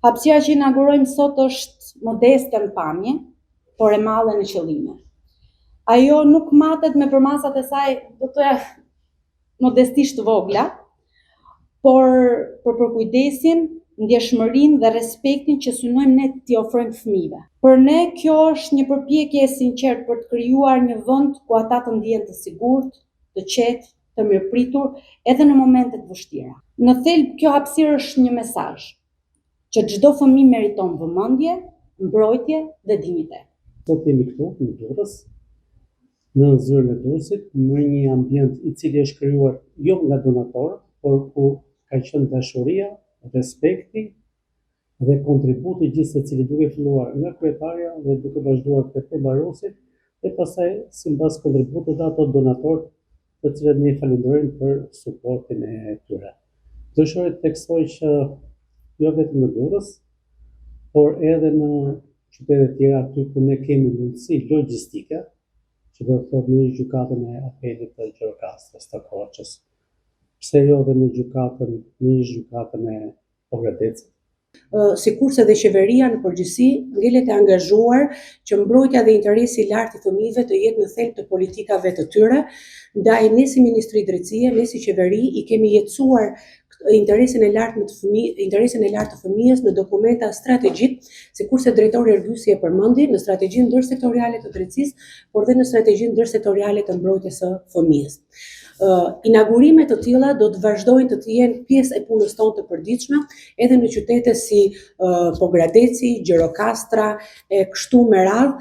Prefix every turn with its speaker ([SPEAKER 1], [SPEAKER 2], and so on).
[SPEAKER 1] Hapësira që inaugurojmë sot është modeste në pamje, por e madhe në qëllime. Ajo nuk matet me përmasat e saj, do të thoya modestisht vogla, por për përkujdesin, ndjeshmërinë dhe respektin që synojmë ne t'i ofrojmë fëmijëve. Për ne kjo është një përpjekje e sinqertë për të krijuar një vend ku ata të ndihen të sigurt, të qetë, të mirëpritur, edhe në momentet vështira. Në thelb kjo hapësirë është një mesazh që çdo fëmijë meriton vëmendje, mbrojtje dhe dinjitet.
[SPEAKER 2] Sot jemi këtu në Durrës, në zyrën e Durrësit, në një ambient i cili është krijuar jo nga donatorët, por ku ka qenë dashuria, respekti dhe kontributi gjithë secili, duke filluar nga kryetarja dhe duke vazhduar te përmbaruesit dhe pastaj sipas kontributit dhe ato donatorë të cilët ne falenderojmë për suportin e tyre. Dëshiroj të theksoj që jo vetëm në Durrës, por edhe në qytete të tjera aty ku ne kemi mundësi logjistike, që do të thotë në gjykatën e apelit të Gjirokastrës të Korçës, pse jo edhe në gjykatën e Ogradecit.
[SPEAKER 3] Sikurse dhe qeveria në përgjithësi ngelet e angazhuar që mbrojtja dhe interesi i lartë i fëmijëve të jetë në thelb të politikave të tyre, ndaj ne si Ministri i Drejtësisë, ne si qeveri i kemi jetësuar interesin e lartë të fëmijës në dokumenta strategjik, sikurse drejtori Ergysi e përmendi, në strategjinë ndërsektoriale të drejtësisë, por dhe në strategjinë ndërsektoriale të mbrojtjes së fëmijës. Inaugurime të tilla do të vazhdojnë të jenë pjesë e punës tonë të përditshme, edhe në qytete si Ogradeci, Gjirokastra, e kështu me radhë.